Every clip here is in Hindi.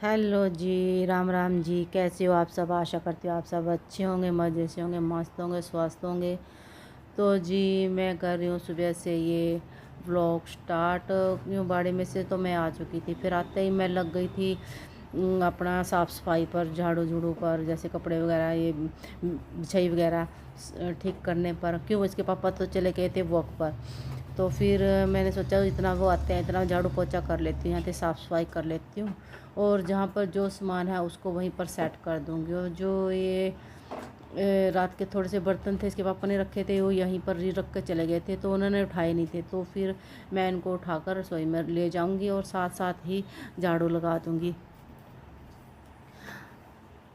हेलो जी, राम राम जी। कैसे हो आप सब? आशा करती हूँ आप सब अच्छे होंगे, मज़े से होंगे, मस्त होंगे, स्वस्थ होंगे। तो जी मैं कर रही हूँ सुबह से ये व्लॉग स्टार्ट। यूँ बाड़ी में से तो मैं आ चुकी थी, फिर आते ही मैं लग गई थी अपना साफ़ सफाई पर, झाड़ू झूड़ू पर, जैसे कपड़े वगैरह ये बिछाई वगैरह ठीक करने पर। क्यों, इसके पापा तो चले गए थे वॉक पर। तो फिर मैंने सोचा इतना वो आते हैं, इतना झाड़ू पोछा कर लेती हूँ, यहाँ से साफ़ सफाई कर लेती हूँ और जहाँ पर जो सामान है उसको वहीं पर सेट कर दूँगी। और जो ये रात के थोड़े से बर्तन थे इसके पापा ने रखे थे, वो यहीं पर ही रख के चले गए थे, तो उन्होंने उठाए नहीं थे। तो फिर मैं इनको उठाकर रसोई में ले जाऊँगी और साथ साथ ही झाड़ू लगा दूँगी।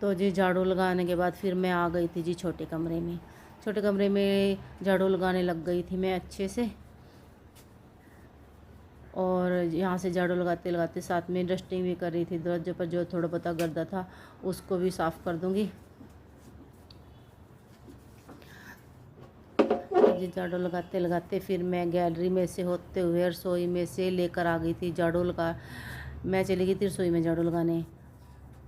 तो जी झाड़ू लगाने के बाद फिर मैं आ गई थी जी छोटे कमरे में। छोटे कमरे में झाड़ू लगाने लग गई थी मैं अच्छे से। और यहाँ से झाड़ू लगाते लगाते साथ में डस्टिंग भी कर रही थी। दरवाजे पर जो थोड़ा बहुत गर्दा था उसको भी साफ़ कर दूँगी। जी झाड़ू लगाते लगाते फिर मैं गैलरी में से होते हुए रसोई में से लेकर आ गई थी झाड़ू लगा। मैं चली गई थी रसोई में झाड़ू लगाने।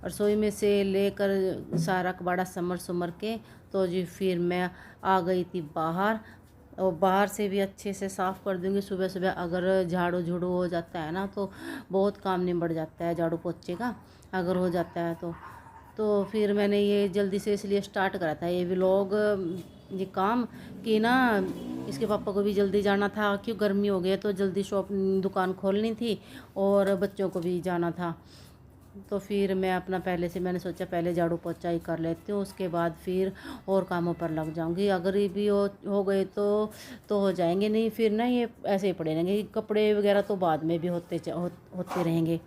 रसोई में से लेकर सारा कबाड़ा समर सुमर के तो जी फिर मैं आ गई थी बाहर। और बाहर से भी अच्छे से साफ़ कर दूँगी। सुबह सुबह अगर झाड़ू झूड़ू हो जाता है ना तो बहुत काम निबट जाता है झाड़ू पोछे का, अगर हो जाता है तो फिर मैंने ये जल्दी से इसलिए स्टार्ट करा था ये व्लॉग, ये काम कि ना इसके पापा को भी जल्दी जाना था, क्यों गर्मी हो गई है तो जल्दी शॉप दुकान खोलनी थी और बच्चों को भी जाना था। तो फिर मैं अपना पहले से मैंने सोचा पहले झाड़ू पोछा ही कर लेती हूँ, उसके बाद फिर और कामों पर लग जाऊँगी। अगर ये भी हो गए तो हो जाएंगे, नहीं फिर ना ये ऐसे ही पड़े रहेंगे। कपड़े वगैरह तो बाद में भी होते रहेंगे।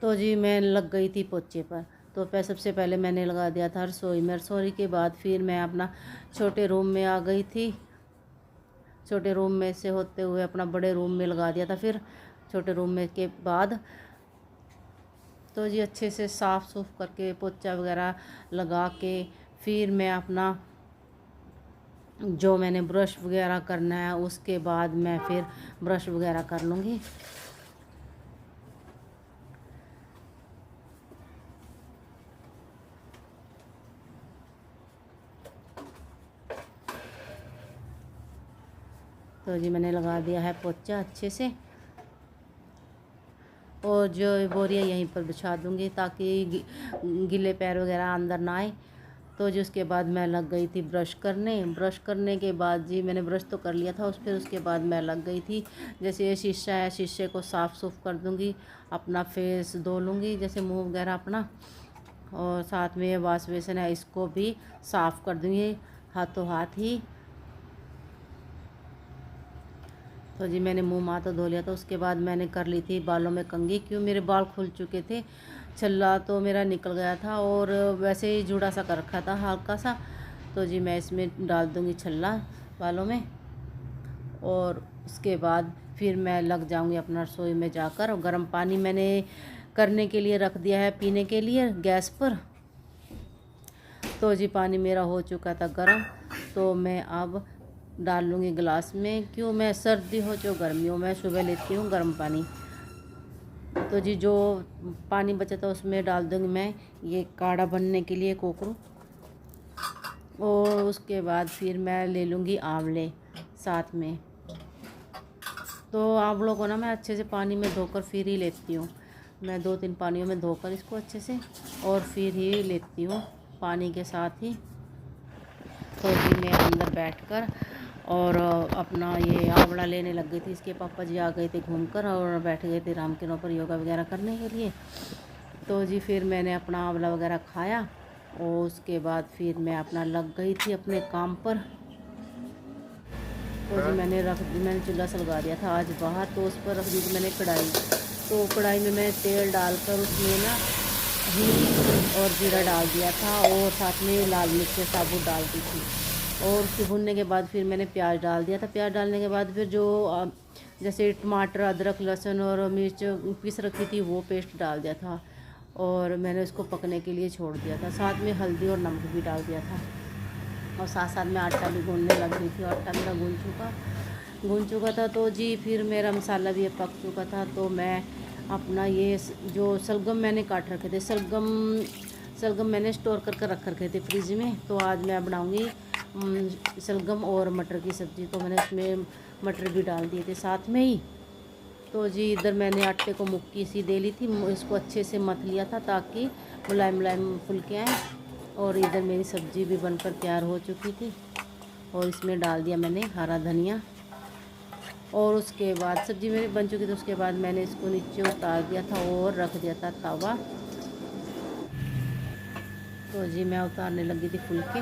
तो जी मैं लग गई थी पोछे पर। तो सबसे पहले मैंने लगा दिया था रसोई में। रसोई के बाद फिर मैं अपना छोटे रूम में आ गई थी। छोटे रूम में से होते हुए अपना बड़े रूम में लगा दिया था। फिर छोटे रूम में के बाद तो जी अच्छे से साफ़ सूफ करके पोछा वगैरह लगा के फिर मैं अपना जो मैंने ब्रश वगैरह करना है उसके बाद मैं फिर ब्रश वगैरह कर लूँगी। तो जी मैंने लगा दिया है पोछा अच्छे से और जो बोरियाँ यहीं पर बिछा दूँगी ताकि गीले पैर वगैरह अंदर ना आए। तो जी उसके बाद मैं लग गई थी ब्रश करने। ब्रश करने के बाद जी मैंने ब्रश तो कर लिया था फिर उसके बाद मैं लग गई थी, जैसे ये शीशा है शीशे को साफ़ सूफ कर दूँगी, अपना फेस धो लूँगी जैसे मुँह वगैरह अपना, और साथ में ये वॉश बेसिन है इसको भी साफ़ कर दूँगी हाथों हाथ ही। तो जी मैंने मुंह माथा धो लिया था। उसके बाद मैंने कर ली थी बालों में कंघी, क्यों मेरे बाल खुल चुके थे, छल्ला तो मेरा निकल गया था और वैसे ही जुड़ा सा कर रखा था हल्का सा। तो जी मैं इसमें डाल दूँगी छल्ला बालों में और उसके बाद फिर मैं लग जाऊँगी अपना रसोई में जाकर। और गर्म पानी मैंने करने के लिए रख दिया है पीने के लिए गैस पर। तो जी पानी मेरा हो चुका था गर्म, तो मैं अब डाल लूँगी गिलास में। क्यों, मैं सर्दी हो जो गर्मी हो मैं सुबह लेती हूँ गर्म पानी। तो जी जो पानी बचा था उसमें डाल दूँगी मैं ये काढ़ा बनने के लिए कोकरू। और उसके बाद फिर मैं ले लूँगी आंवले साथ में। तो आंवलों को ना मैं अच्छे से पानी में धोकर फिर ही लेती हूँ। मैं 2-3 पानियों में धोकर इसको अच्छे से और फिर ही लेती हूँ पानी के साथ ही। तो जी मैं अंदर बैठकर और अपना ये आंवला लेने लग गई थी। इसके पापा जी आ गए थे घूमकर और बैठ गए थे राम किरणों पर योगा वगैरह करने के लिए। तो जी फिर मैंने अपना आंवला वगैरह खाया और उसके बाद फिर मैं अपना लग गई थी अपने काम पर। तो जी मैंने चूल्हा सलगा दिया था आज बाहर, तो उस पर रख दी थी मैंने कढ़ाई। तो कढ़ाई में मैंने तेल डालकर उसमें ना हींग और जीरा डाल दिया था और साथ में लाल मिर्च साबुत डाल दी थी। और उसके भुनने के बाद फिर मैंने प्याज डाल दिया था। प्याज डालने के बाद फिर जो जैसे टमाटर अदरक लहसुन और मिर्च पीस रखी थी वो पेस्ट डाल दिया था और मैंने उसको पकने के लिए छोड़ दिया था। साथ में हल्दी और नमक भी डाल दिया था और साथ साथ में आटा भी गूँधने लग गई थी। आटा मेरा गूँध चुका था। तो जी फिर मेरा मसाला भी पक चुका था। तो मैं अपना ये जो सलगम मैंने काट रखे थे, सलगम मैंने स्टोर कर रख रखे थे फ्रिज में। तो आज मैं बनाऊंगी सलगम और मटर की सब्ज़ी। तो मैंने उसमें मटर भी डाल दिए थे साथ में ही। तो जी इधर मैंने आटे को मुक्की सी दे ली थी, इसको अच्छे से मथ लिया था ताकि मुलायम मुलायम फुलके आएँ। और इधर मेरी सब्ज़ी भी बनकर तैयार हो चुकी थी और इसमें डाल दिया मैंने हरा धनिया। और उसके बाद सब्ज़ी मेरी बन चुकी थी, उसके बाद मैंने इसको नीचे उतार दिया था और रख दिया था तवा। तो जी मैं उतारने लगी थी फुलके,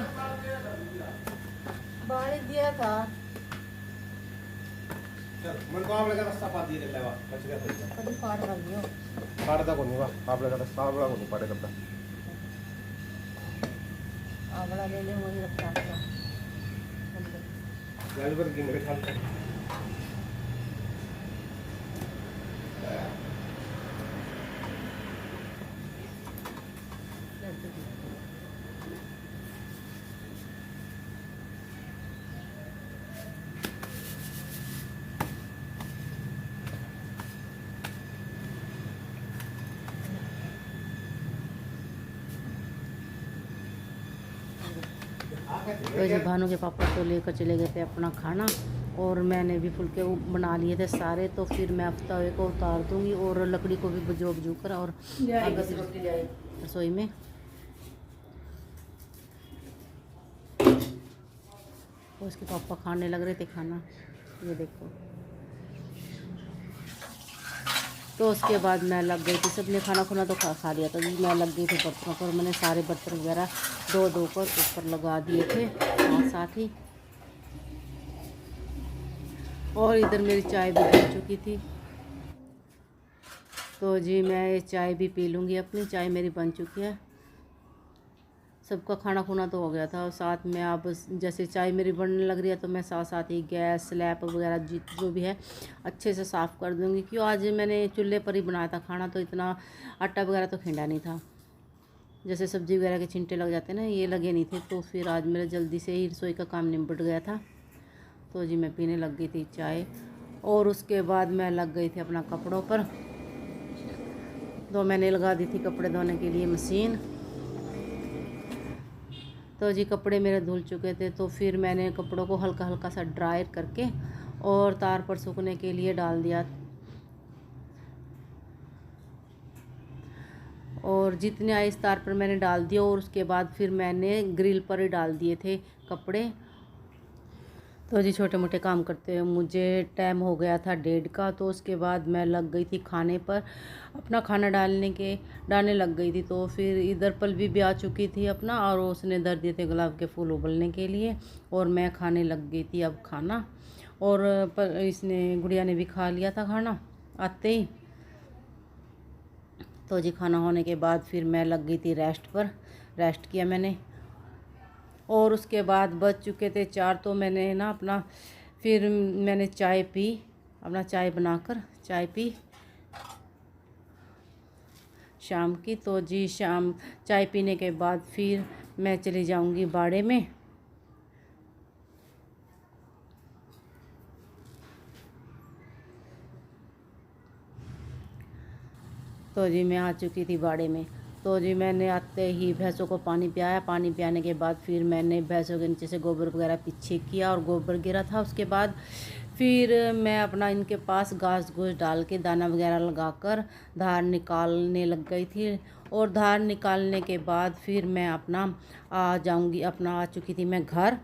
बाहर दिया था। मन को आपले का रस्ता पाती है लेवा बच गया था कभी काट रख दियो काट दा कोनी वा आपले का रस्ता आपला कोनी पाड़े करता आवड़ा ले ले वही रखता है। गाड़ी पर की मेरे ख्याल से तो जी भानु के पापा तो लेकर चले गए थे अपना खाना और मैंने भी फुलके बना लिए थे सारे। तो फिर मैं अब तवे को उतार दूंगी और लकड़ी को भी बजो कर और रसोई में। और उसके पापा खाने लग रहे थे खाना, ये देखो। तो उसके बाद मैं लग गई थी, सबने खाना खुना तो खा लिया था जी। मैं लग गई थी बर्तनों पर, मैंने सारे बर्तन वगैरह दो कर ऊपर लगा दिए थे साथ ही। और इधर मेरी चाय भी बन चुकी थी। तो जी मैं चाय भी पी लूँगी, अपनी चाय मेरी बन चुकी है। सबका खाना खुना तो हो गया था और साथ में अब जैसे चाय मेरी बनने लग रही है तो मैं साथ ही गैस स्लैब वगैरह जो भी है अच्छे से साफ़ कर दूँगी। क्यों आज मैंने चूल्हे पर ही बनाया था खाना, तो इतना आटा वगैरह तो खिंडा नहीं था। जैसे सब्ज़ी वगैरह के छिंटे लग जाते हैं ना, ये लगे नहीं थे। तो फिर आज मेरा जल्दी से ही रसोई का काम निपट गया था। तो जी मैं पीने लग गई थी चाय और उसके बाद मैं लग गई थी अपना कपड़ों पर। तो मैंने लगा दी थी कपड़े धोने के लिए मशीन। तो जी कपड़े मेरे धुल चुके थे, तो फिर मैंने कपड़ों को हल्का हल्का सा ड्रायर करके और तार पर सूखने के लिए डाल दिया। और जितने आए इस तार पर मैंने डाल दिया और उसके बाद फिर मैंने ग्रिल पर ही डाल दिए थे कपड़े। तो जी छोटे मोटे काम करते हुए मुझे टाइम हो गया था 1:30 का। तो उसके बाद मैं लग गई थी खाने पर, अपना खाना डालने लग गई थी। तो फिर इधर पल्लवी भी आ चुकी थी अपना, और उसने धर दिए थे गुलाब के फूल उबलने के लिए और मैं खाने लग गई थी अब खाना। और इसने गुड़िया ने भी खा लिया था खाना आते ही। तो जी खाना होने के बाद फिर मैं लग गई थी रेस्ट किया मैंने। और उसके बाद बज चुके थे 4। तो मैंने ना फिर मैंने चाय पी, अपना चाय बनाकर चाय पी शाम की। तो जी शाम चाय पीने के बाद फिर मैं चली जाऊंगी बाड़े में। तो जी मैं आ चुकी थी बाड़े में। तो जी मैंने आते ही भैंसों को पानी पियाया। पानी पियाने के बाद फिर मैंने भैंसों के नीचे से गोबर वगैरह पीछे किया और गोबर गिरा था। उसके बाद फिर मैं अपना इनके पास घास घूस डाल के दाना वगैरह लगाकर धार निकालने लग गई थी। और धार निकालने के बाद फिर मैं आ चुकी थी मैं घर।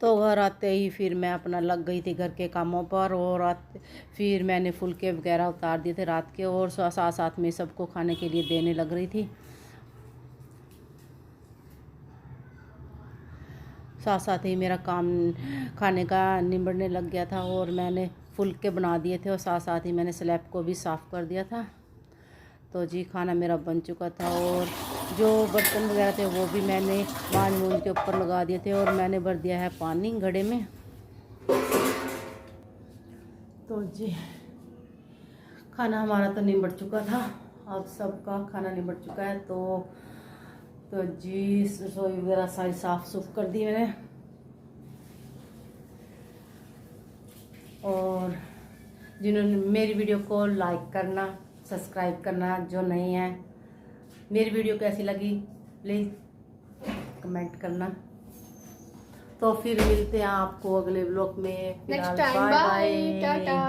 तो घर आते ही फिर मैं अपना लग गई थी घर के कामों पर। और फिर मैंने फुलके वगैरह उतार दिए थे रात के और साथ में सबको खाने के लिए देने लग रही थी। साथ ही मेरा काम खाने का निबड़ने लग गया था और मैंने फुलके बना दिए थे और साथ ही मैंने स्लैब को भी साफ़ कर दिया था। तो जी खाना मेरा बन चुका था और जो बर्तन वगैरह थे वो भी मैंने मूंज के ऊपर लगा दिए थे और मैंने भर दिया है पानी घड़े में। तो जी खाना हमारा तो निबट चुका था, अब सबका खाना निबट चुका है। तो जी रसोई वगैरह सारी साफ़ सुफ कर दी मैंने। और जिन्होंने मेरी वीडियो को लाइक करना, सब्सक्राइब करना। जो नहीं है, मेरी वीडियो कैसी लगी प्लीज़ कमेंट करना। तो फिर मिलते हैं आपको अगले ब्लॉग में। नेक्स्ट फिलहाल time bye bye, bye. Tata.